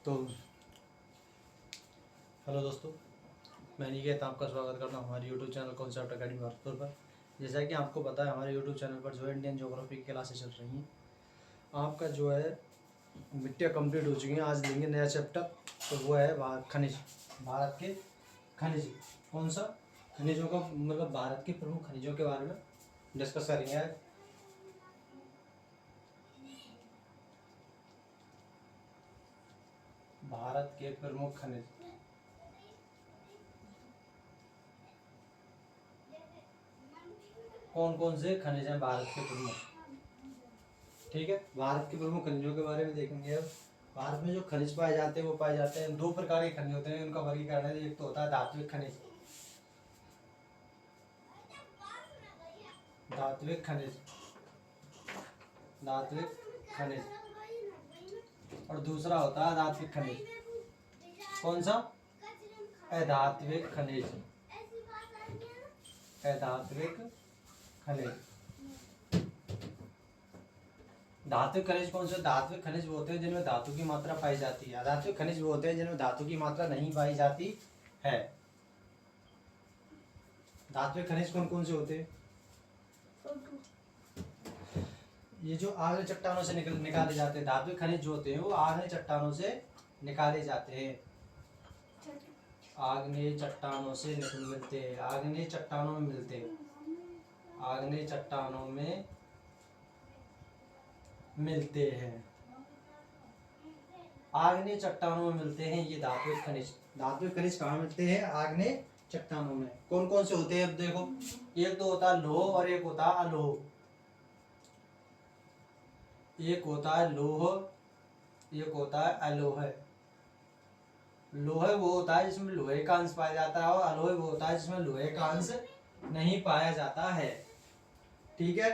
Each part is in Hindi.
तो हेलो दोस्तों, मैं निकेत आपका स्वागत करता हूँ हमारे YouTube channel concept academy Bharatpur पर। जैसा कि आपको पता है, हमारे यूट्यूब चैनल पर जो है इंडियन ज्योग्राफी की क्लासेस चल रही हैं। आपका जो है मिट्टियाँ कंप्लीट हो चुकी हैं। आज लेंगे नया चैप्टर, तो वो है खनिज। भारत के खनिज, कौन सा खनिजों का मतलब भारत के प्रमुख खनिजों के बारे में डिस्कस करेंगे आज। भारत के प्रमुख खनिज, कौन कौन से खनिज हैं भारत के प्रमुख। ठीक है, भारत के प्रमुख खनिजों के बारे में देखेंगे। अब भारत में जो खनिज पाए जाते हैं वो पाए जाते हैं, दो प्रकार के खनिज होते हैं, उनका वर्गीकरण है। एक तो होता है धात्विक खनिज, धात्विक खनिज, धात्विक खनिज, और दूसरा होता है अधात्विक खनिज। कौन सा? अधात्विक खनिज, अधात्विक खनिज। धात्विक खनिज कौन से? धात्विक खनिज वो होते हैं जिनमें धातु की मात्रा पाई जाती है। अधात्विक खनिज वो होते हैं जिनमें धातु की मात्रा नहीं पाई जाती है। धात्विक खनिज कौन कौन से होते हैं? ये जो आग्नेय चट्टानों से निकाले जाते हैं। धात्विक खनिज जो होते हैं वो आग्नेय चट्टानों से निकाले जाते हैं। आग्नेय चट्टानों से मिलते हैं, आग्नेय चट्टानों में मिलते हैं, आग्नेय चट्टानों में मिलते हैं, आग्नेय चट्टानों में मिलते हैं ये धात्विक खनिज। धात्विक खनिज कहाँ मिलते हैं? आग्नेय चट्टानों में। कौन कौन से होते हैं? अब देखो, एक तो होता है लौह और एक होता है अलोह। एक होता है लौह, एक होता है अलोह। लोह वो होता है जिसमें लोहे का अंश पाया जाता है, और अलोह वो होता है जिसमें लोहे का अंश नहीं पाया जाता है। ठीक है,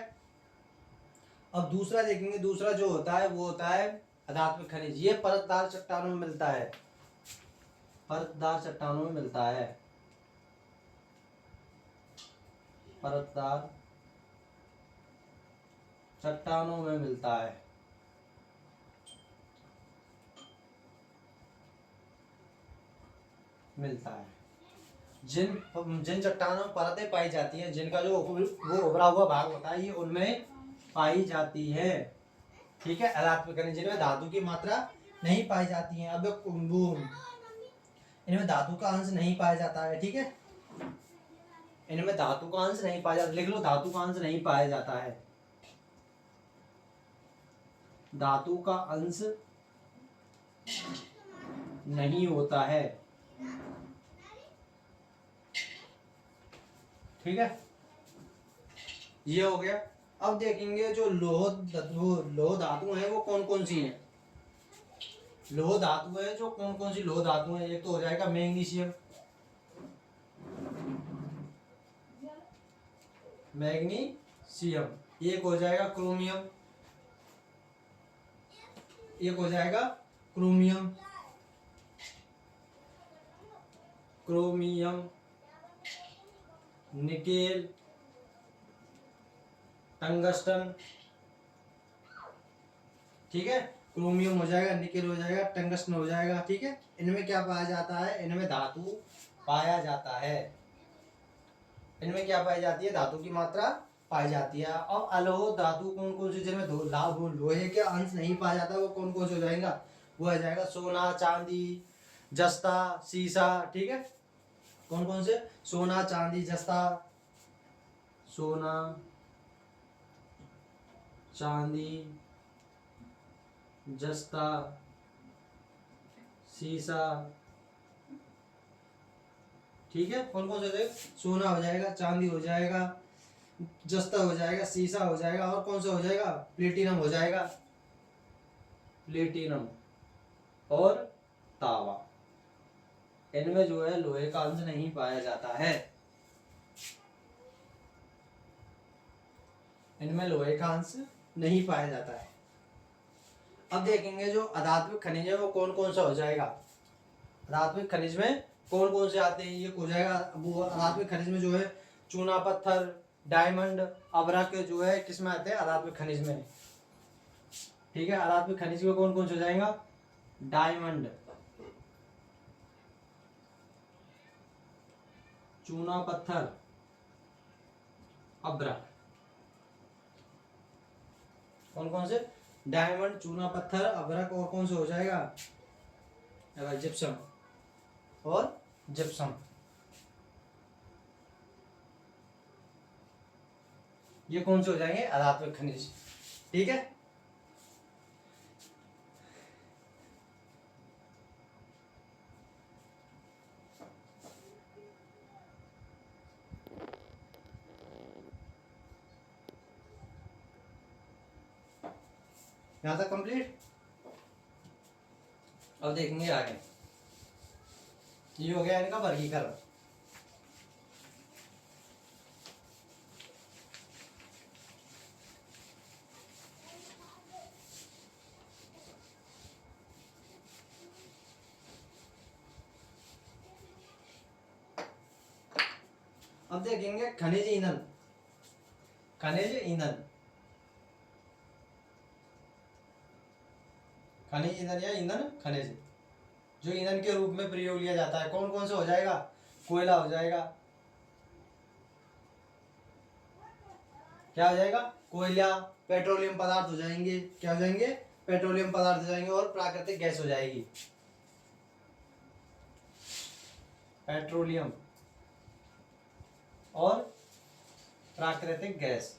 अब दूसरा देखेंगे। दूसरा जो होता है वो होता है अधात्विक खनिज। ये परतदार चट्टानों में मिलता है, परतदार चट्टानों में मिलता है, परतदार चट्टानों में मिलता है, मिलता है। जिन चट्टानों में परतें पाई जाती हैं, जिनका जो वो उभरा हुआ भाग होता है, ये उनमें पाई जाती है। ठीक है, अधात्विक खनिज जिनमें धातु की मात्रा नहीं पाई जाती है। अब इनमें धातु का अंश नहीं पाया जाता है। ठीक है, इनमें धातु का अंश नहीं पाया जाता। लिख लो, धातु का अंश नहीं पाया जाता है। धातु का अंश नहीं होता है। ठीक है, ये हो गया। अब देखेंगे जो लोह धातु है वो कौन कौन सी हैं। लोह धातु है जो कौन कौन सी लोह धातु है। एक तो हो जाएगा मैग्नीशियम, मैग्नीशियम। एक हो जाएगा क्रोमियम, एक हो जाएगा क्रोमियम, क्रोमियम, निकेल, टंगस्टन। ठीक है, क्रोमियम हो जाएगा, निकेल हो जाएगा, टंगस्टन हो जाएगा। ठीक है, इनमें क्या पाया जाता है? इनमें धातु पाया जाता है। इनमें क्या पाई जाती है? धातु की मात्रा पाई जाती है। और अलोह धातु कौन कौन सी जिनमें लोहे के अंश नहीं पाया जाता, वो कौन कौन से हो जाएगा? वो आ जाएगा सोना, चांदी, जस्ता, सीसा। ठीक है, कौन कौन से? सोना, चांदी, जस्ता, सोना, चांदी, जस्ता, सीसा। ठीक है, कौन कौन से? सोना हो जाएगा, चांदी हो जाएगा, जस्ता हो जाएगा, सीसा हो जाएगा, और कौन सा हो जाएगा? प्लेटिनम हो जाएगा, प्लेटिनम और तांबा। इनमें जो है लोहे का अंश नहीं पाया जाता है। इनमें लोहे का अंश नहीं पाया जाता है। अब देखेंगे जो अधात्विक खनिज है वो कौन कौन सा हो जाएगा। अधात्विक खनिज में कौन कौन से आते हैं? ये हो जाएगा अधात्विक खनिज में जो है चूना पत्थर, डायमंड, अभ्रक जो है किसमें आते हैं? अधात्विक खनिज में। ठीक है, अधात्विक खनिज में कौन कौन से हो जाएगा? डायमंड, चूना पत्थर, अभ्रक। कौन कौन से? डायमंड, चूना पत्थर, अभ्रक और कौन से हो जाएगा? जिप्सम और जिप्सम। ये कौन से हो जाएंगे? अधात्विक खनिज। ठीक है। यहां तक कंप्लीट। अब देखेंगे आगे। ये हो गया इनका वर्गीकरण। अब देखेंगे खनिज ईंधन। खनिज ईंधन, खनिज ईंधन या ईंधन खनिज, जो ईंधन के रूप में प्रयोग लिया जाता है। कौन कौन से हो जाएगा? कोयला हो जाएगा। क्या हो जाएगा? कोयला। पेट्रोलियम पदार्थ हो जाएंगे। क्या हो जाएंगे? पेट्रोलियम पदार्थ हो जाएंगे। और प्राकृतिक गैस हो जाएगी। पेट्रोलियम और प्राकृतिक गैस।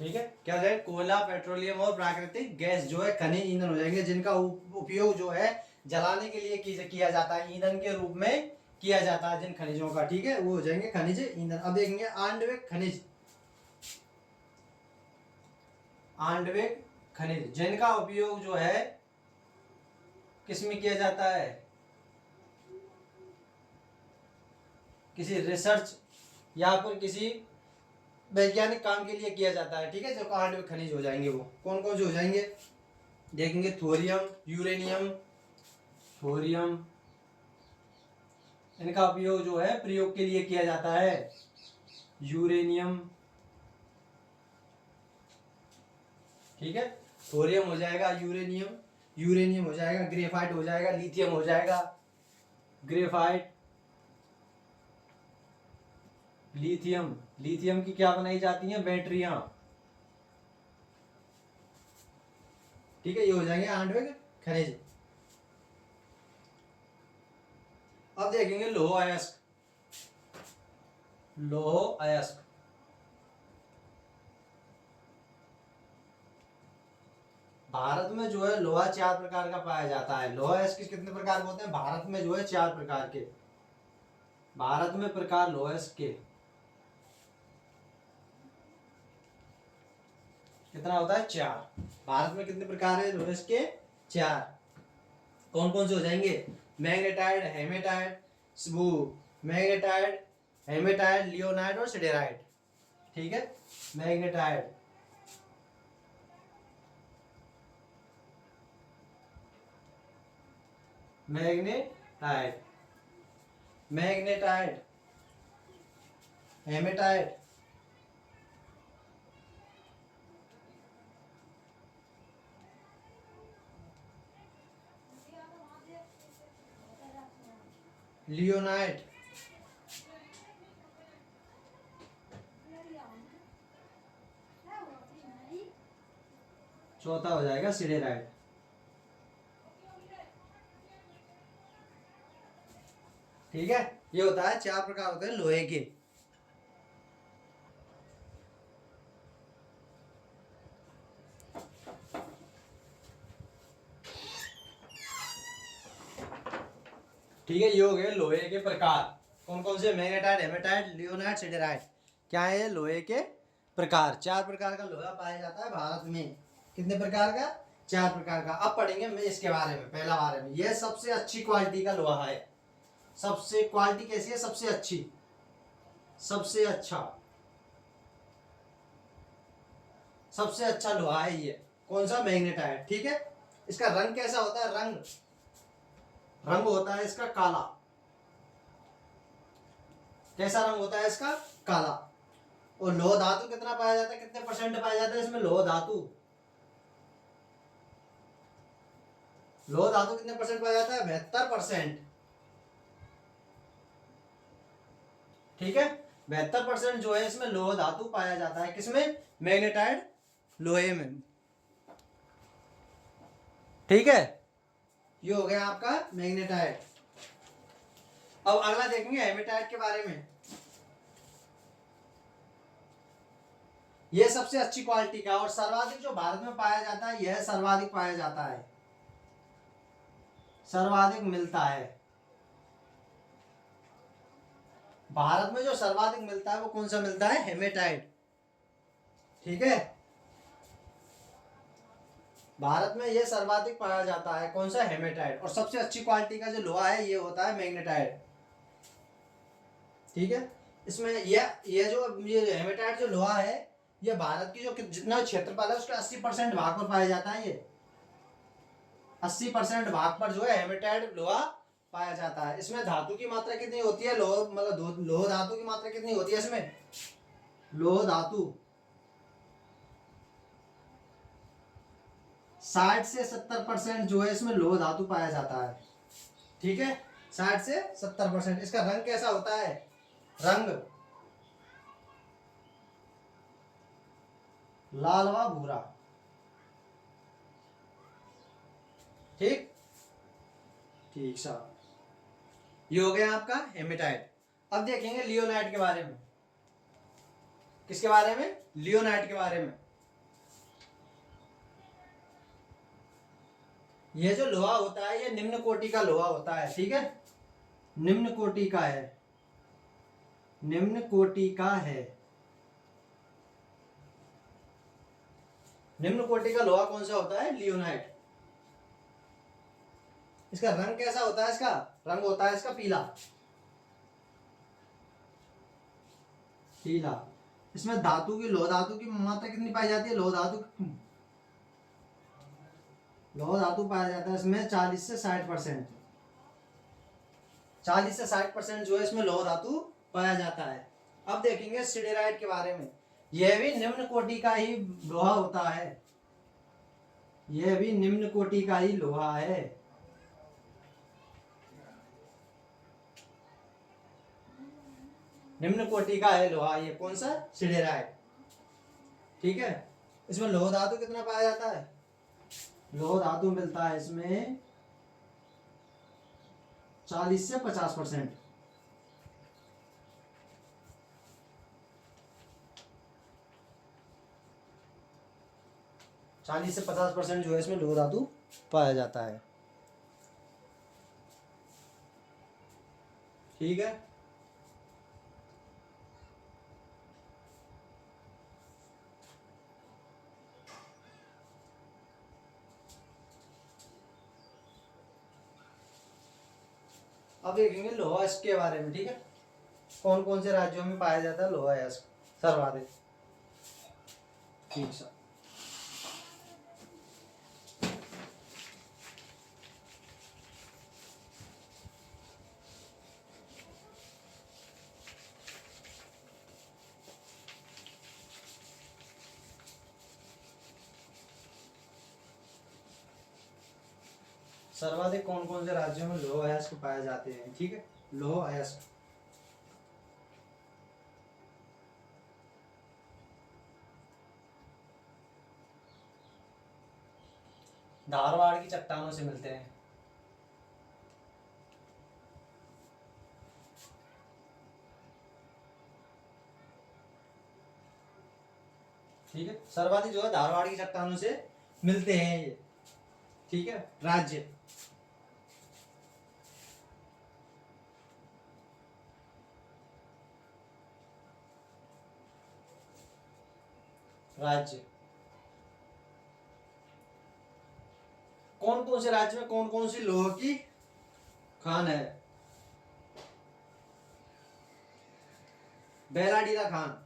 ठीक है। क्या हो जाएगा? कोयला, पेट्रोलियम और प्राकृतिक गैस जो है खनिज ईंधन हो जाएंगे, जिनका उपयोग जो है जलाने के लिए किया जाता है, ईंधन के रूप में किया जाता है जिन खनिजों का। ठीक है, वो हो जाएंगे खनिज ईंधन। अब देखेंगे आणविक खनिज। आणविक खनिज, जिनका उपयोग जो है किस में किया जाता है? किसी रिसर्च या फिर किसी वैज्ञानिक काम के लिए किया जाता है। ठीक है, जो आणविक खनिज हो जाएंगे। वो कौन कौन से हो जाएंगे? देखेंगे थोरियम, यूरेनियम, थोरियम, इनका उपयोग जो है प्रयोग के लिए किया जाता है। यूरेनियम, ठीक है, थोरियम हो जाएगा, यूरेनियम हो जाएगा, ग्रेफाइट हो जाएगा, लिथियम हो जाएगा। ग्रेफाइट, लिथियम, लिथियम की क्या बनाई जाती हैं? बैटरियां। ठीक है, ये हो जाएंगे आणविक खनिज। अब देखेंगे लौह अयस्क। लौह अयस्क, भारत में जो है लोहा 4 प्रकार का पाया जाता है। लौह अयस्क कितने प्रकार के होते हैं? भारत में जो है 4 प्रकार के। भारत में प्रकार लौह अयस्क के कितना होता है? 4। भारत में कितने प्रकार है लौह अयस्क के? 4। कौन कौन से हो जाएंगे? मैग्नेटाइट, हेमेटाइट, वो मैग्नेटाइट, हेमेटाइट, लियोनाइट और सिडेराइट। ठीक है, मैग्नेटाइट, मैग्नेटाइट, मैग्नेटाइट, हेमेटाइट, लियोनाइट, चौथा हो जाएगा सिडेराइट। ठीक है, ये होता है 4 प्रकार होते हैं लोहे के। ठीक है, ये हो गए लोहे के प्रकार। कौन कौन से? Magnetite, haematite, limonite, siderite. क्या है? लोहे के प्रकार। 4 प्रकार का लोहा पाया जाता है भारत में। कितने प्रकार का? 4 प्रकार का। अब पढ़ेंगे मैं इसके बारे में। पहला बारे में, यह सबसे अच्छी क्वालिटी का लोहा है। सबसे क्वालिटी कैसी है? सबसे अच्छी, सबसे अच्छा, सबसे अच्छा लोहा है ये। कौन सा? मैग्नेटाइट। ठीक है, इसका रंग कैसा होता है? रंग होता है इसका काला। कैसा रंग होता है इसका? काला। और लोह धातु कितना पाया जाता है? कितने % पाया जाता है इसमें लोह धातु? लोह धातु कितने परसेंट पाया जाता है? 72%। ठीक है, 72% जो है इसमें लोह धातु पाया जाता है। किसमें? मैग्नेटाइट लोहे में। ठीक है, ये हो गया आपका मैग्नेटाइट। अब अगला देखेंगे हेमेटाइट के बारे में। यह सबसे अच्छी क्वालिटी का और सर्वाधिक जो भारत में पाया जाता है, यह सर्वाधिक पाया जाता है, सर्वाधिक मिलता है। भारत में जो सर्वाधिक मिलता है वो कौन सा मिलता है? हेमेटाइट। ठीक है, भारत में ये सर्वाधिक पाया जाता है, कौन सा? हेमेटाइट। और सबसे अच्छी क्वालिटी का जो लोहा है ये होता है मैग्नेटाइट। ठीक है, इसमें ये जो ये हेमेटाइट जो लोहा है, ये भारत की जो जितना क्षेत्रफल है उसके 80% भाग पर पाया जाता है। ये 80% भाग पर जो है हेमेटाइट लोहा पाया जाता है। इसमें धातु की मात्रा कितनी होती है? लोह मतलब लोह धातु की मात्रा कितनी होती है इसमें? लोह धातु 60 से 70% जो है इसमें लोह धातु पाया जाता है। ठीक है, 60 से 70%। इसका रंग कैसा होता है? रंग लाल व भूरा। ठीक ठीक साहब, ये हो गया आपका हेमेटाइट। अब देखेंगे लियोनाइट के बारे में। किसके बारे में? लियोनाइट के बारे में। ये जो लोहा होता है ये निम्न कोटि का लोहा होता है। ठीक है, निम्न कोटि का है, निम्न कोटि का है। निम्न कोटि का लोहा कौन सा होता है? लियोनाइट। इसका रंग कैसा होता है? इसका रंग होता है इसका पीला, पीला। इसमें धातु की लोह धातु की मात्रा कितनी पाई जाती है? लोह धातु पाया जाता है इसमें 40 से 60%। 40 से 60% जो है इसमें लोह धातु पाया जाता है। अब देखेंगे सिडेराइट के बारे में। यह भी निम्न कोटि का ही लोहा होता है, यह भी निम्न कोटि का ही लोहा है। निम्न कोटि का है लोहा ये, कौन सा? सिडेराइट। ठीक है, इसमें लोह धातु कितना पाया जाता है? लोह धातु मिलता है इसमें 40 से 50%। 40 से 50% जो है इसमें लोह धातु पाया जाता है। ठीक है, अब देखेंगे लोहा अयस्क के बारे में। ठीक है, कौन कौन से राज्यों में पाया जाता है लोहा अयस्क सर्वाधिक? ठीक सर, सर्वाधिक कौन कौन से राज्यों में लोह अयस्क पाए जाते हैं? ठीक है, लोह अयस्क धारवाड़ की चट्टानों से मिलते हैं। ठीक है, सर्वाधिक जो है धारवाड़ की चट्टानों से मिलते हैं ये। ठीक है, राज्य राज्य कौन कौन से राज्य में कौन कौन सी लोह की खान है? बेलाडीला खान,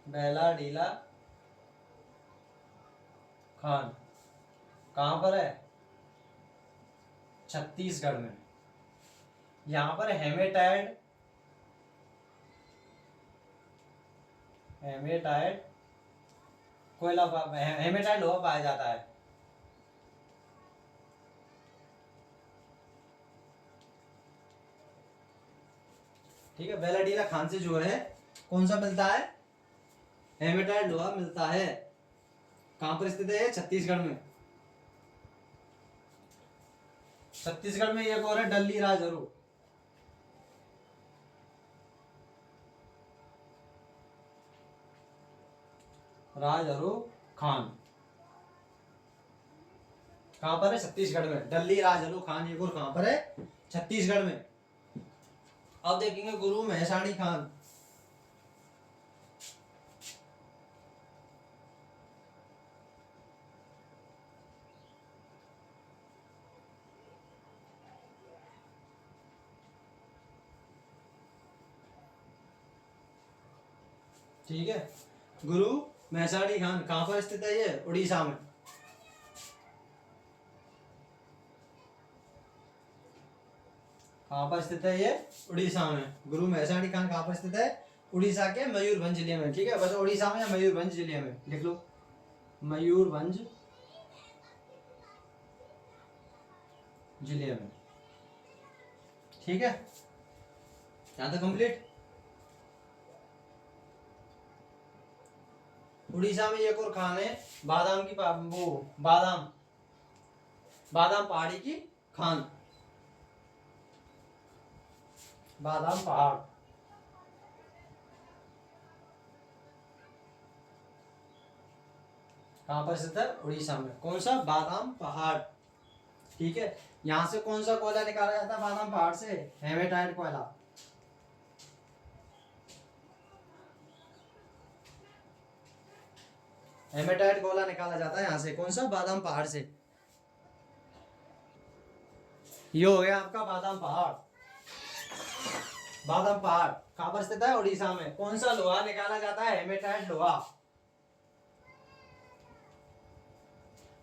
बेलाडीला खान कहां पर है? छत्तीसगढ़ में। यहां पर हेमेटाइट, हेमेटाइट कोयला, हेमेटाइट लोहा पाया जाता है। ठीक है, बेलाडीला खान से जो है कौन सा मिलता है, हेमेटाइट लोहा मिलता है। कहां पर स्थित है ये, छत्तीसगढ़ में। छत्तीसगढ़ में एक और है डल्ली राजहरो, राजहरो खान। कहां पर है, छत्तीसगढ़ में। डल्ली राजहरो खान एक और कहां पर है, छत्तीसगढ़ में। अब देखेंगे गुरु महेशाणी खान। ठीक है, गुरु महेशाणी खान कहां पर स्थित है ये, उड़ीसा में। कहां पर स्थित है ये, उड़ीसा में। गुरु महेशाणी खान कहां पर स्थित है, उड़ीसा के मयूरभंज जिले में। ठीक है, बस उड़ीसा में या मयूरभंज जिले में लिख लो, मयूरभंज जिले में। ठीक है, यहां तक कंप्लीट। उड़ीसा में एक और खान है, बादाम की वो बादाम बादाम पहाड़ी की खान, बादाम पहाड़। कहां पर स्थित है, उड़ीसा में। कौन सा, बादाम पहाड़। ठीक है, यहां से कौन सा कोयला निकाला जाता है बादाम पहाड़ से, हेमेटाइट कोयला। हेमेटाइट कोयला निकाला जाता है यहाँ से, कौन सा, बादाम पहाड़ से। ये हो गया आपका बादाम पहाड़। बादाम पहाड़ कहां पर स्थित है, उड़ीसा में। कौन सा लोहा निकाला जाता है, हेमेटाइट लोहा।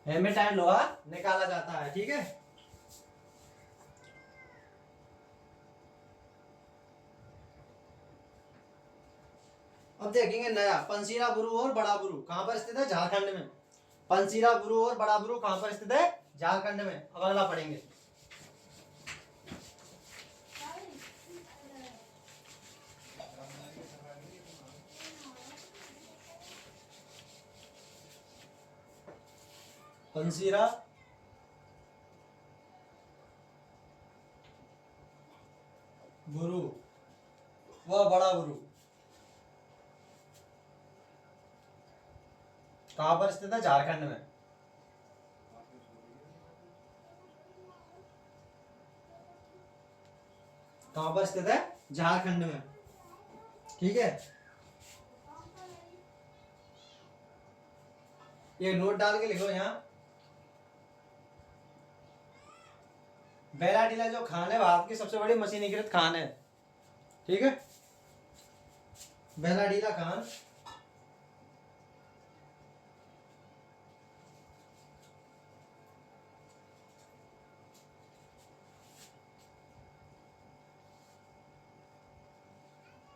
हेमेटाइट लोहा निकाला जाता है। ठीक है, अब देखेंगे नया, पंसीरा बुरु और बड़ा बुरु कहां पर स्थित है, झारखंड में। पंसीरा बुरु और बड़ा बुरु कहां पर स्थित है, झारखंड में। अब अगला पढ़ेंगे। पंसीरा बुरु व बड़ा बुरु कहां पर स्थित है, झारखंड में। कहां पर स्थित है, झारखंड में। ठीक है, ये नोट डाल के लिखो यहाँ। बेलाडीला जो खान है भारत की सबसे बड़ी मशीनीकृत खान है। ठीक है, बेलाडीला खान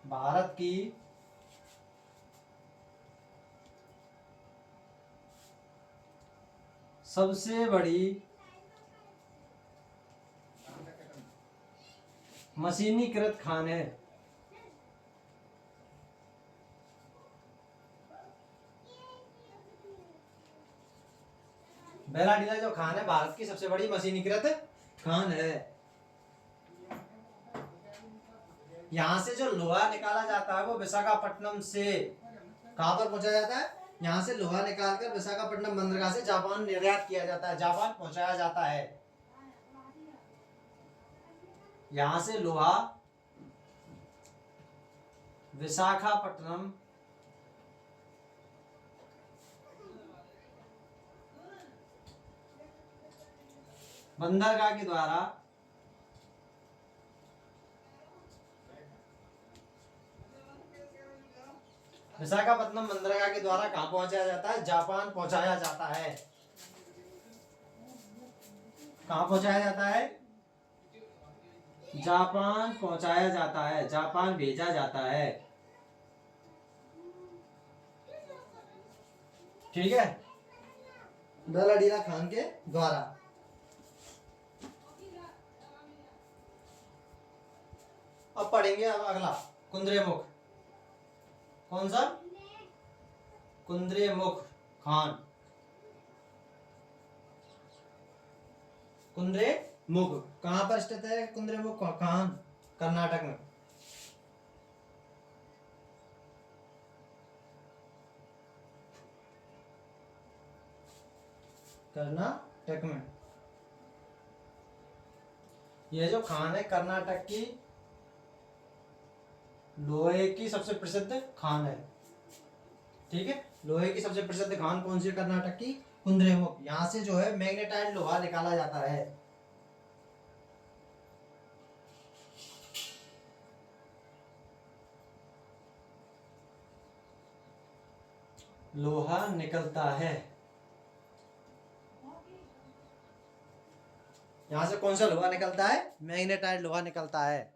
भारत की सबसे बड़ी मशीनीकृत खान है। बेलाडीला जो खान है भारत की सबसे बड़ी मशीनीकृत खान है। यहां से जो लोहा निकाला जाता है वो विशाखापट्टनम से कहां पर पहुंचा जाता है, यहां से लोहा निकालकर विशाखापट्टनम बंदरगाह से जापान निर्यात किया जाता है, जापान पहुंचाया जाता है। यहां से लोहा विशाखापट्टनम बंदरगाह के द्वारा विशाखापट्टनम बंदरगाह के द्वारा कहां पहुंचाया जाता है, जापान पहुंचाया जाता है। कहां पहुंचाया जाता है, जापान पहुंचाया जाता है, जापान भेजा जाता है। ठीक है, बेलाडीला खान के द्वारा। अब पढ़ेंगे अब अगला कुंद्रेमुख। कौन सा? कुंद्रेमुख खान। कुंद्रेमुख कहाँ पर स्थित है? कुंद्रेमुख खान कर्नाटक में। कर्नाटक में। ये जो खान है कर्नाटक की लोहे की सबसे प्रसिद्ध खान है। ठीक है, लोहे की सबसे प्रसिद्ध खान कौन सी है कर्नाटक की? कुंद्रेमुख। यहाँ से जो है मैग्नेटाइट लोहा निकाला जाता है। लोहा निकलता है। यहां से कौन सा लोहा निकलता है? मैग्नेटाइट लोहा निकलता है।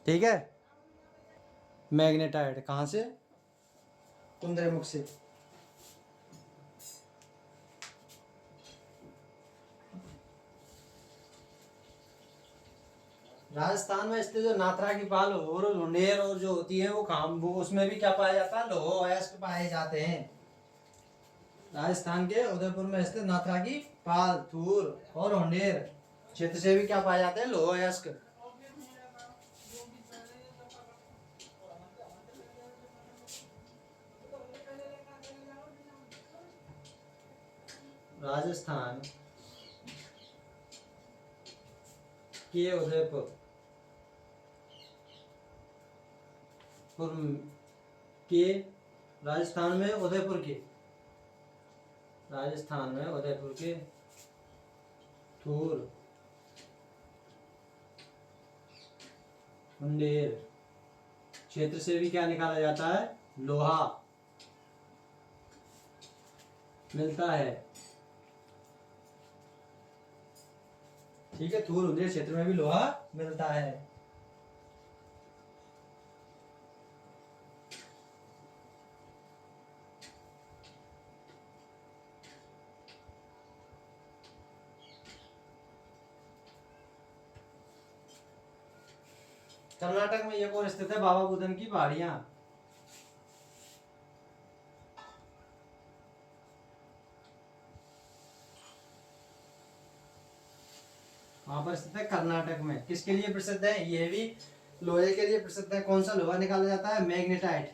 ठीक है, मैग्नेटाइट कहां से? कुंद्रेमुख से। राजस्थान में स्थित जो नाथरा की पाल और लुंडेर और जो होती है वो खाम, वो उसमें भी क्या पाया जाता है? लोह अयस्क पाए जाते हैं। राजस्थान के उदयपुर में स्थित नाथरा की पाल, थूर और होंडेर क्षेत्र से भी क्या पाए जाते हैं? लोह अयस्क। राजस्थान के उदयपुर के राजस्थान में उदयपुर के थूर मुंडेर क्षेत्र से भी क्या निकाला जाता है? लोहा मिलता है। ठीक है, थूर मुंडेर क्षेत्र में भी लोहा मिलता है। कर्नाटक में एक और स्थित है बाबा बुदन की पहाड़ियां। वहां पर स्थित है कर्नाटक में। किसके लिए प्रसिद्ध है? ये भी लोहे के लिए प्रसिद्ध है। कौन सा लोहा निकाला जाता है? मैग्नेटाइट।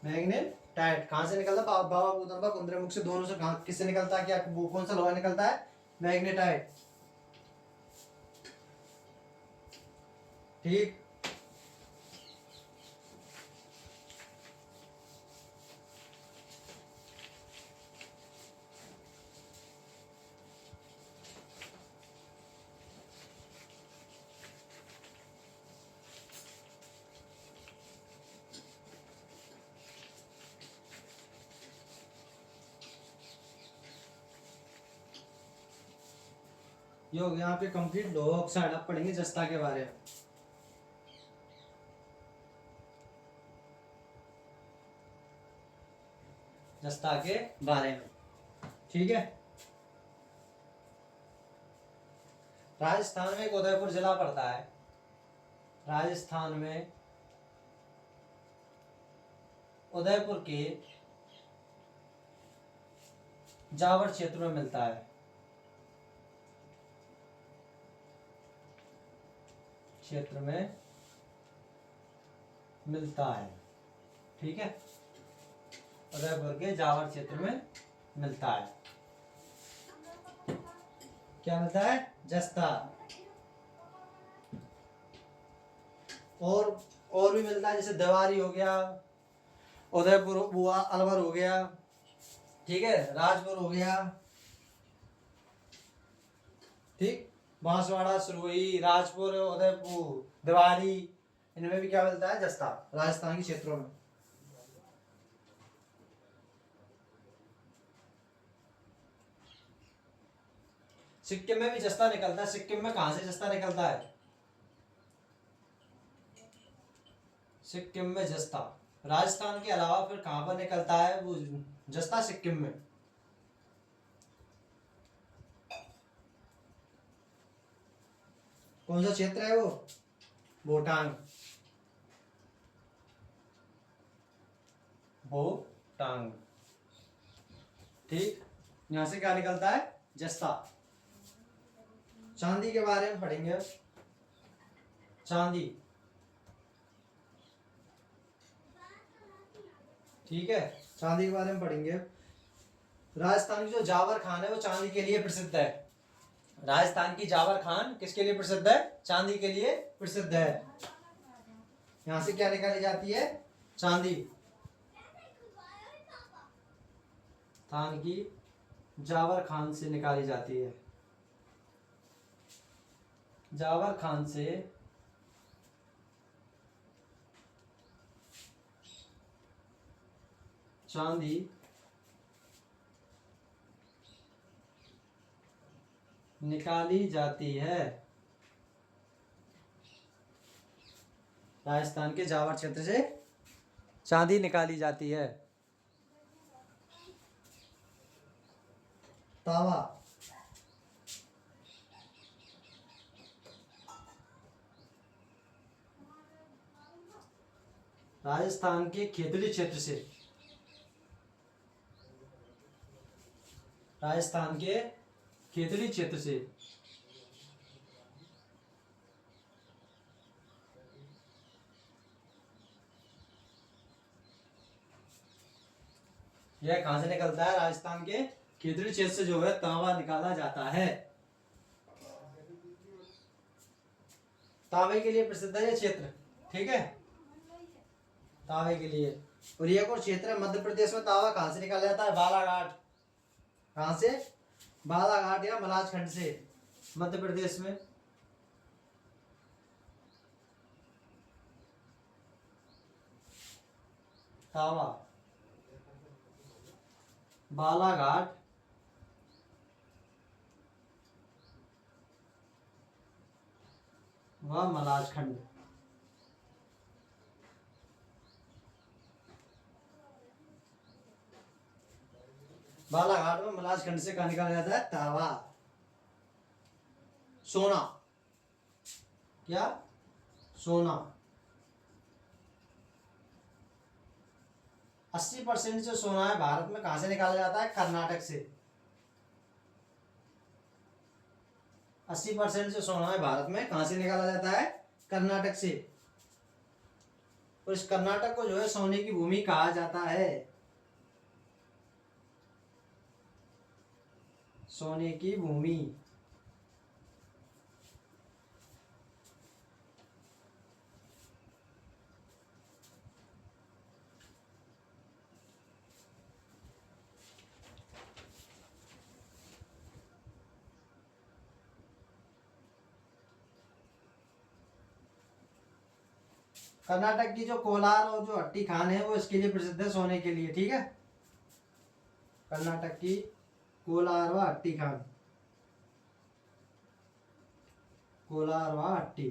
मैग्नेटाइट कहां से निकलता है? बाबा बुदन कुंद्रेमुख से, दोनों से। कहां किससे निकलता है? क्या वो कौन सा लोहा निकलता है? मैग्नेटाइट। ठीक, योग यहाँ पे कंप्लीट लोहा ऑक्साइड। अब पढ़ेंगे जस्ता के बारे में। जस्ता के बारे में, ठीक है। राजस्थान में एक उदयपुर जिला पड़ता है। राजस्थान में उदयपुर के जावर क्षेत्र में मिलता है। क्षेत्र में मिलता है, ठीक है। उदयपुर के जावर क्षेत्र में मिलता है। क्या मिलता है? जस्ता। और भी मिलता है, जैसे देवारी हो गया, उदयपुर बुआ अलवर हो गया, ठीक है, राजपुर हो गया, ठीक, बांसवाड़ा, सुरवई, राजपुर, उदयपुर, देवारी, इनमें भी क्या मिलता है? जस्ता। राजस्थान के क्षेत्रों में। सिक्किम में भी जस्ता निकलता है। सिक्किम में कहां से जस्ता निकलता है? सिक्किम में जस्ता। राजस्थान के अलावा फिर कहां पर निकलता है वो जस्ता? सिक्किम में। कौन सा क्षेत्र है वो? बोटांग। बोटांग, ठीक। यहां से क्या निकलता है? जस्ता। चांदी के बारे में पढ़ेंगे अब। चांदी, ठीक है, चांदी के बारे में पढ़ेंगे। राजस्थान की जो जावर खान है वो चांदी के लिए प्रसिद्ध है। राजस्थान की जावर खान किसके लिए प्रसिद्ध है? चांदी के लिए प्रसिद्ध है। यहां से क्या निकाली जाती है? चांदी। राजस्थान की जावर खान से निकाली जाती है। जावर खान से चांदी निकाली जाती है। राजस्थान के जावर क्षेत्र से चांदी निकाली जाती है। तावा, राजस्थान के खेतड़ी क्षेत्र से, राजस्थान के खेतड़ी क्षेत्र से यह कहां से निकलता है? राजस्थान के खेतड़ी क्षेत्र से जो है तांबा निकाला जाता है। तांबे के लिए प्रसिद्ध है ये क्षेत्र, ठीक है, तांबे के लिए। और ये और क्षेत्र है मध्य प्रदेश में। तांबा कहां से निकाला जाता है? बालाघाट। कहां से? बालाघाट या मलाजखंड से, मध्य प्रदेश में। तांबा बालाघाट व मलाजखंड। बालाघाट में मलाजखंड से कहा निकाला जाता है? तांबा। सोना, क्या? सोना। 80% जो सोना है भारत में कहां से निकाला जाता है? कर्नाटक से। 80% जो सोना है भारत में कहां से निकाला जाता है? कर्नाटक से। और इस कर्नाटक को जो है सोने की भूमि कहा जाता है। सोने की भूमि। कर्नाटक की जो कोलार और जो हट्टी खान है वो इसके लिए प्रसिद्ध है, सोने के लिए, ठीक है। कर्नाटक की कोलार व हट्टी खान, कोलार व हट्टी,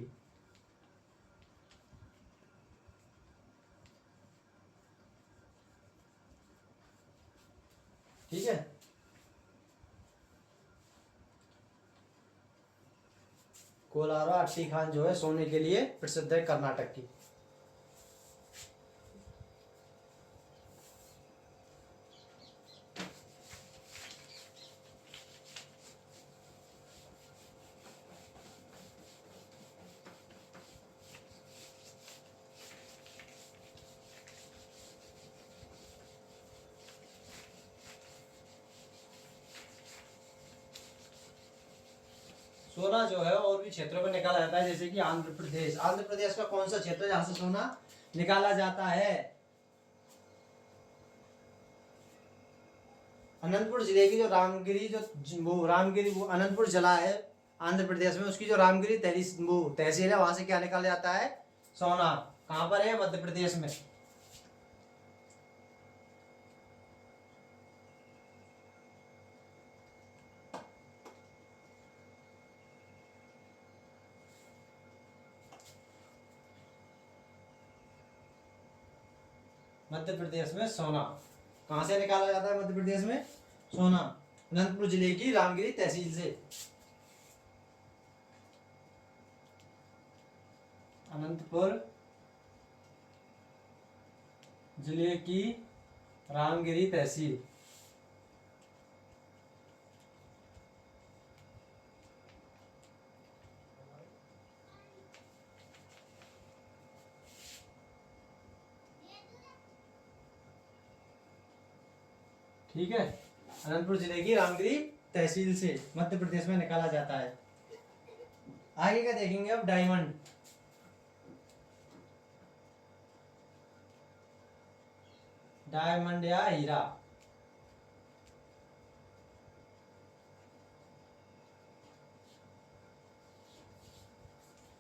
ठीक है। कोलार व हट्टी खान जो है सोने के लिए प्रसिद्ध है कर्नाटक की। सोना जो है और भी क्षेत्रों में निकाला जाता है, जैसे कि आंध्र प्रदेश। आंध्र प्रदेश का कौन सा क्षेत्र है जहां से सोना निकाला जाता है? अनंतपुर जिले की जो रामगिरी, वो रामगिरी, वो अनंतपुर जिला है आंध्र प्रदेश में, उसकी जो रामगिरी तहसील है, वहां से क्या निकाला जाता है? सोना। कहां पर है? मध्य प्रदेश में। मध्य प्रदेश में सोना कहां से निकाला जाता है? मध्य प्रदेश में सोना अनंतपुर जिले की रामगिरी तहसील से। अनंतपुर जिले की रामगिरी तहसील। ठीक है, अनंतपुर जिले की रामगिरी तहसील से मध्य प्रदेश में निकाला जाता है। आगे क्या देखेंगे अब, डायमंड। डायमंड या हीरा।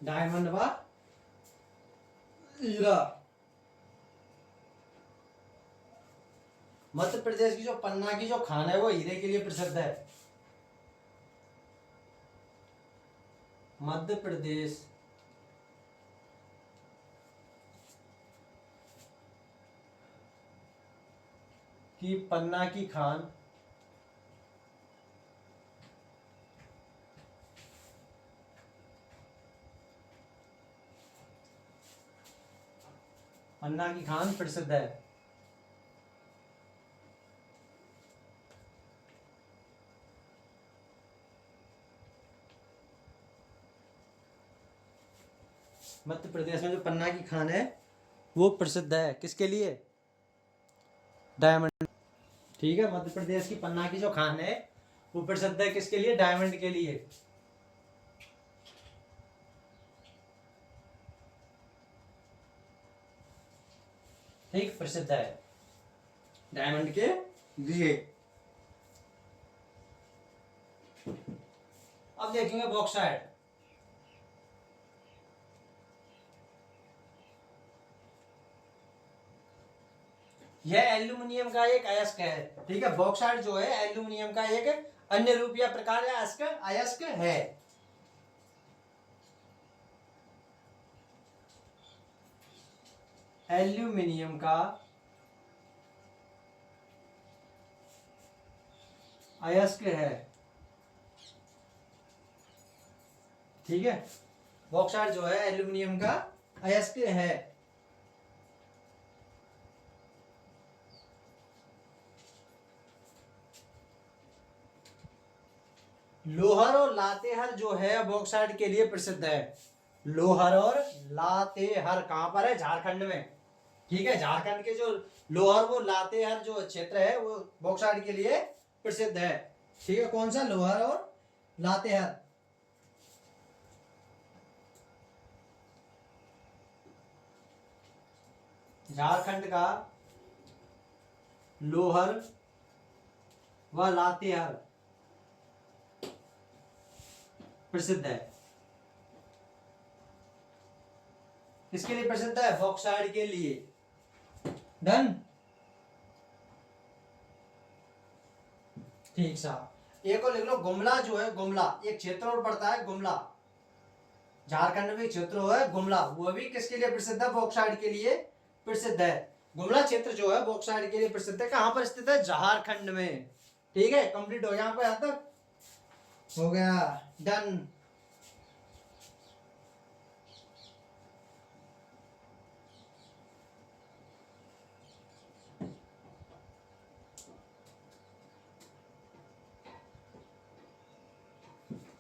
डायमंड व हीरा। मध्य प्रदेश की जो पन्ना की जो खान है वो हीरे के लिए प्रसिद्ध है। मध्य प्रदेश की पन्ना की खान पन्ना की खान प्रसिद्ध है। मध्य प्रदेश में जो पन्ना की खान है वो प्रसिद्ध है, किसके लिए? डायमंड। ठीक है, मध्य प्रदेश की पन्ना की जो खान है वो प्रसिद्ध है, किसके लिए? डायमंड के लिए। ठीक, प्रसिद्ध है डायमंड के लिए। अब देखेंगे बॉक्साइट। यह एल्यूमिनियम का एक अयस्क है। ठीक है, बॉक्साइट जो है एल्यूमिनियम का एक अन्य रूप या प्रकार या अयस्क है। एल्यूमिनियम का अयस्क है। ठीक है, बॉक्साइट जो है एल्यूमिनियम का अयस्क है। लोहर और लातेहर जो है बॉक्साइट के लिए प्रसिद्ध है। लोहर और लातेहर कहां पर है? झारखंड में। ठीक है, झारखंड के जो लोहर वो लातेहर जो क्षेत्र है वो बॉक्साइट के लिए प्रसिद्ध है। ठीक है, कौन सा? लोहर और लातेहर। झारखंड का लोहर व लातेहर प्रसिद्ध है। किसके लिए प्रसिद्ध है? बॉक्साइट के लिए। डन। ठीक साहब, एक और लिख लो, गुमला जो है, गुमला एक क्षेत्र और पड़ता है, गुमला झारखंड में क्षेत्र है गुमला, वो भी किसके लिए प्रसिद्ध है? बॉक्साइट के लिए प्रसिद्ध है। गुमला क्षेत्र जो है बॉक्साइट के लिए प्रसिद्ध है। कहां पर स्थित है? झारखंड में। ठीक है, कंप्लीट हो गया यहाँ पे, यहां तक हो गया। डन।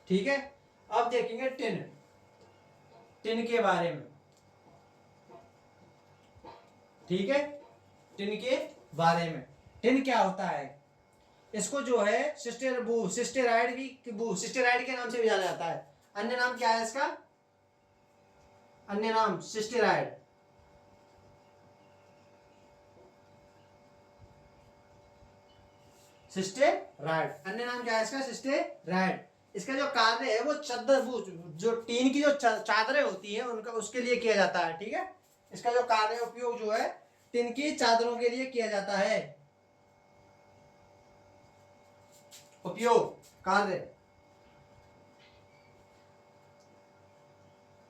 ठीक है, अब देखेंगे टिन। टिन के बारे में। ठीक है, टिन के बारे में। टिन क्या होता है? इसको जो है सिस्टेराइड सिस्टेराइड के नाम से भी जाना जाता है। अन्य नाम क्या है इसका? अन्य नाम सिस्टेराइड। सिस्टेराइड अन्य नाम क्या है इसका? सिस्टेराइड। इसका जो कार्य है वो जो टीन की जो चादरें होती हैं उनका उसके लिए किया जाता है। ठीक है, इसका जो कार्य उपयोग जो है टिन की चादरों के लिए किया जाता है। उपयोग कार्य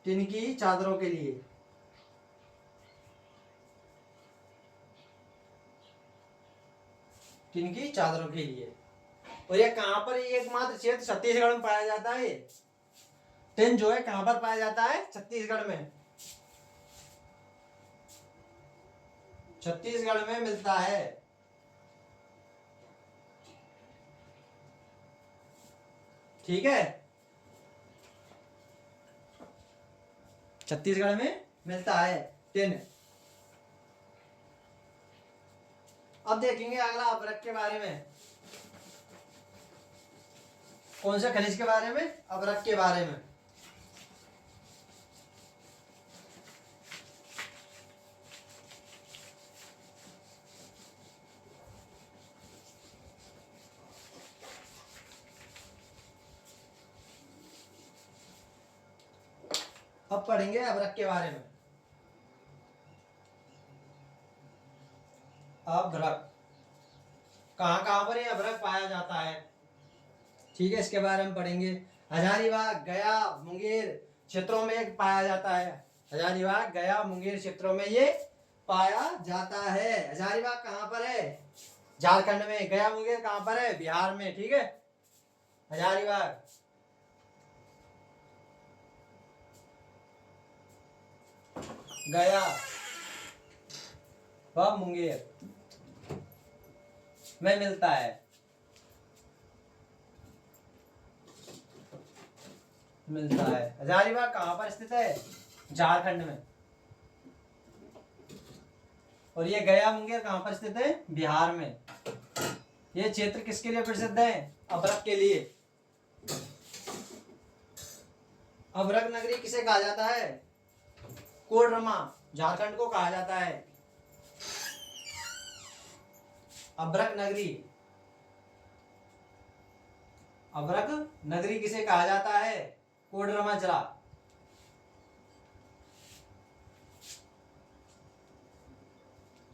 टिन की चादरों के लिए। टिन की चादरों के लिए। और ये कहां पर? एकमात्र क्षेत्र छत्तीसगढ़ में पाया जाता है। टिन जो है कहां पर पाया जाता है? छत्तीसगढ़ में। छत्तीसगढ़ में मिलता है। ठीक है, छत्तीसगढ़ में मिलता है टिन। अब देखेंगे अगला अभ्रक के बारे में। कौन से खनिज के बारे में? अभ्रक के बारे में। अब पढ़ेंगे अभ्रक के बारे में। अभ्रक कहाँ कहाँ पर ये अभ्रक पाया जाता है, ठीक है, इसके बारे में पढ़ेंगे। हजारीबाग, गया, मुंगेर क्षेत्रों में पाया जाता है। हजारीबाग, गया, मुंगेर क्षेत्रों में ये पाया जाता है। हजारीबाग कहाँ पर है? झारखंड में। गया मुंगेर कहाँ पर है? बिहार में। ठीक है, हजारीबाग। गया व मुंगेर में मिलता है। हजारीबाग कहाँ पर स्थित है? झारखंड में। और ये गया मुंगेर कहाँ पर स्थित है? बिहार में। ये क्षेत्र किसके लिए प्रसिद्ध है? अभ्रक के लिए। अभ्रक नगरी किसे कहा जाता है? कोडरमा, झारखंड को कहा जाता है अभ्रक नगरी। अभ्रक नगरी किसे कहा जाता है? कोडरमा जिला।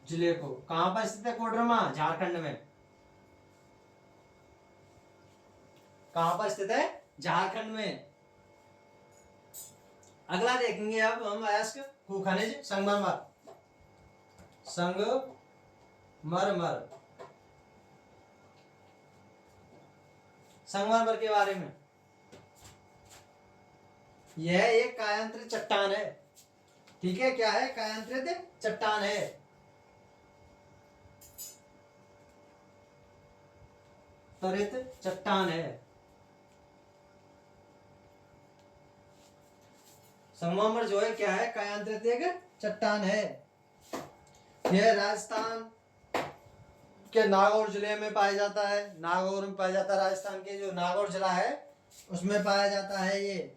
जिले को कहां पर स्थित है? कोडरमा, झारखंड में। कहां पर स्थित है? झारखंड में। अगला देखेंगे अब हम अयस्क भू खनिज संगमरमर। संगमरमर, संगमरमर के बारे में। यह एक कायांतरित चट्टान है। ठीक है, क्या है? कायांतरित चट्टान है। तरित चट्टान है। संगमरमर जो है क्या है? कायांतरित एक चट्टान है। यह राजस्थान के नागौर जिले में पाया जाता है। नागौर में पाया जाता है। राजस्थान के जो नागौर जिला है उसमें पाया जाता है। ये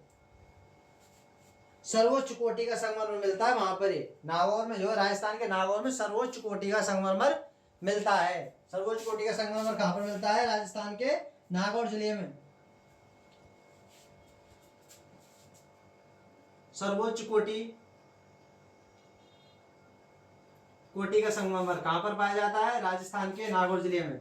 सर्वोच्च कोटि का संगमरमर मिलता है वहां पर। ये नागौर में जो है, राजस्थान के नागौर में सर्वोच्च कोटि का संगमरमर मिलता है। सर्वोच्च कोटि का संगमरमर कहां पर मिलता है? राजस्थान के नागौर जिले में। सर्वोच्च कोटि का संगमरमर कहां पर पाया जाता है? राजस्थान के नागौर जिले में।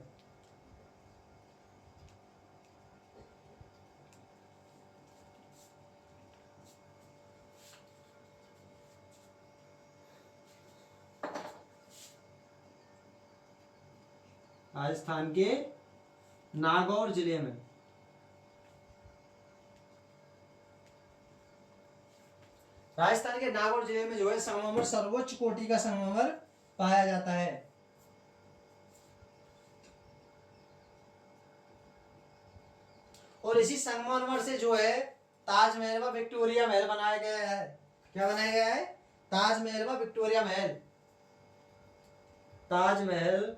राजस्थान के नागौर जिले में। राजस्थान के नागौर जिले में जो है संगमरमर, सर्वोच्च कोटि का संगमरमर पाया जाता है। और इसी संगमरमर से जो है ताजमहल व विक्टोरिया महल बनाया गया है। क्या बनाया गया है? ताजमहल व विक्टोरिया महल। ताजमहल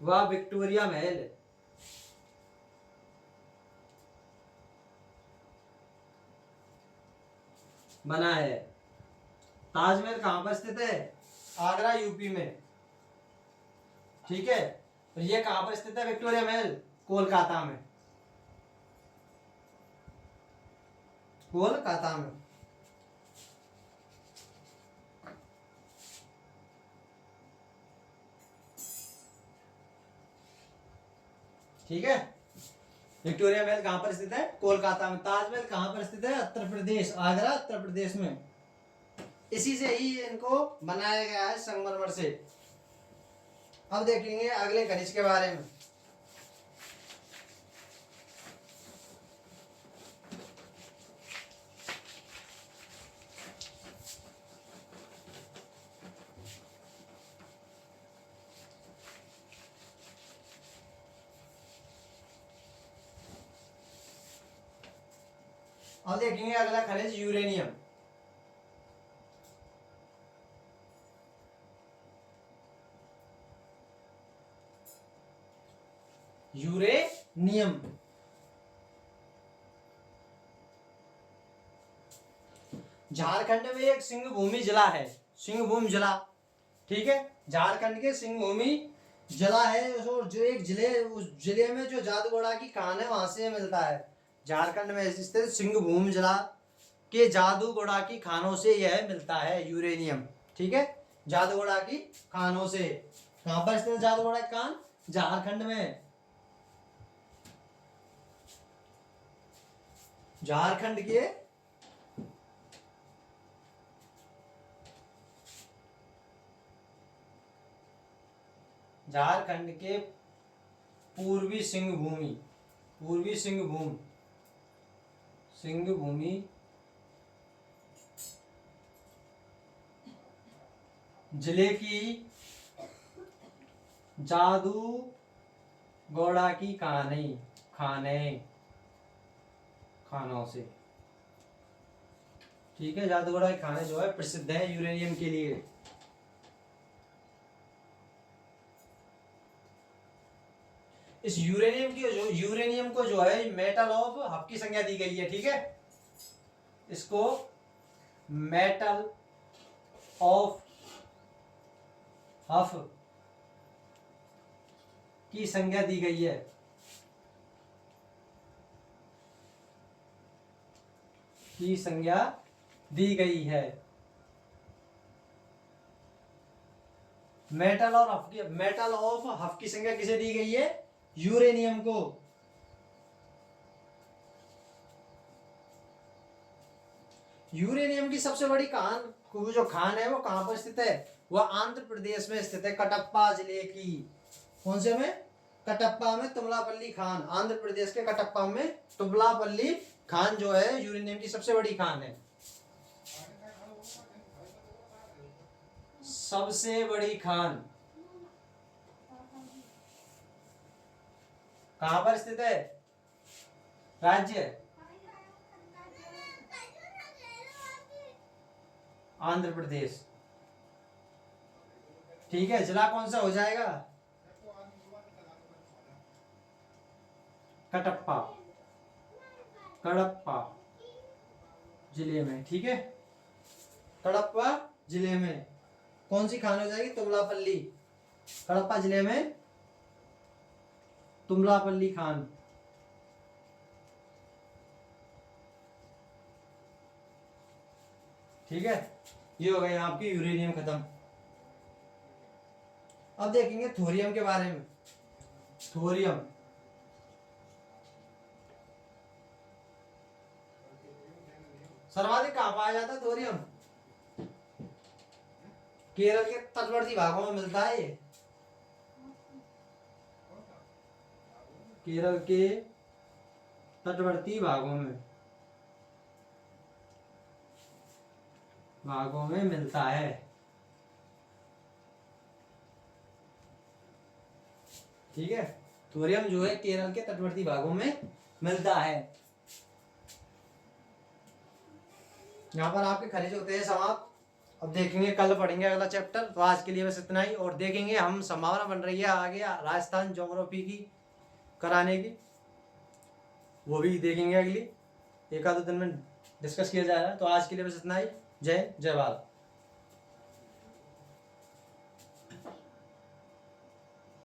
व विक्टोरिया महल बना है। ताजमहल कहां पर स्थित है? आगरा, यूपी में। ठीक है, और ये कहां पर स्थित है? विक्टोरिया महल कोलकाता में। कोलकाता में। ठीक है, विक्टोरिया महल कहां पर स्थित है? कोलकाता में। ताजमहल कहां पर स्थित है? उत्तर प्रदेश, आगरा, उत्तर प्रदेश में। इसी से ही इनको बनाया गया है, संगमरमर से। अब देखेंगे अगले खनिज के बारे में। अब देखेंगे अगला खनिज यूरेनियम। यूरेनियम झारखंड में एक सिंह भूमि जिला है, सिंह भूमि जिला, ठीक है, झारखंड के सिंह भूमि जिला है। और जो एक जिले, उस जिले में जो जादूगोड़ा की खान है वहां से मिलता है। झारखंड में स्थित सिंह भूमि जिला के जादूगोड़ा की खानों से यह मिलता है यूरेनियम, ठीक है, जादूगोड़ा की खानों से। कहां पर स्थित जादूगोड़ा की खान? झारखंड में, झारखंड के झारखंड के पूर्वी सिंहभूमि, पूर्वी सिंहभूम, सिंहभूमि जिले की जादूगोड़ा की खानों से, ठीक है, जादूगोड़ा की खाने जो है प्रसिद्ध है यूरेनियम के लिए। इस यूरेनियम को जो है मेटल ऑफ हफ की संज्ञा दी गई है, ठीक है, इसको मेटल ऑफ हफ की संज्ञा दी गई है, की संज्ञा दी गई है। मेटल ऑफ हफ की संज्ञा किसे दी गई है? यूरेनियम को। यूरेनियम की सबसे बड़ी खान, जो खान है वो कहां पर स्थित है? वह आंध्र प्रदेश में स्थित है, कटप्पा जिले की। कौन से में? कटप्पा में तुमलापल्ली खान, आंध्र प्रदेश के कटप्पा में तुमलापल्ली खान जो है यूरेनियम की सबसे बड़ी खान है, सबसे बड़ी खान। कहां पर स्थित है? राज्य आंध्र प्रदेश, ठीक है। जिला कौन सा हो जाएगा? कटप्पा, कडप्पा जिले में, ठीक है, कडप्पा जिले में कौन सी खान हो जाएगी? तुमलापल्ली, कडप्पा जिले में तुमलापल्ली खान, ठीक है। ये हो गई आपकी यूरेनियम खत्म। अब देखेंगे थोरियम के बारे में। थोरियम सर्वाधिक कहां पाया जाता है? थोरियम केरल के तटवर्ती भागों में मिलता है। ये केरल के तटवर्ती भागों में मिलता है, ठीक है। थोरियम जो है केरल के तटवर्ती भागों में मिलता है। यहाँ पर आपके खनिज होते हैं समाप्त। अब देखेंगे, कल पढ़ेंगे अगला चैप्टर। तो आज के लिए बस इतना ही, और देखेंगे हम संभावना बन रही है आगे राजस्थान ज्योग्राफी की कराने की, वो भी देखेंगे अगली एक आध दिन में डिस्कस किया जाएगा। तो आज के लिए बस इतना ही। जय जय भारत।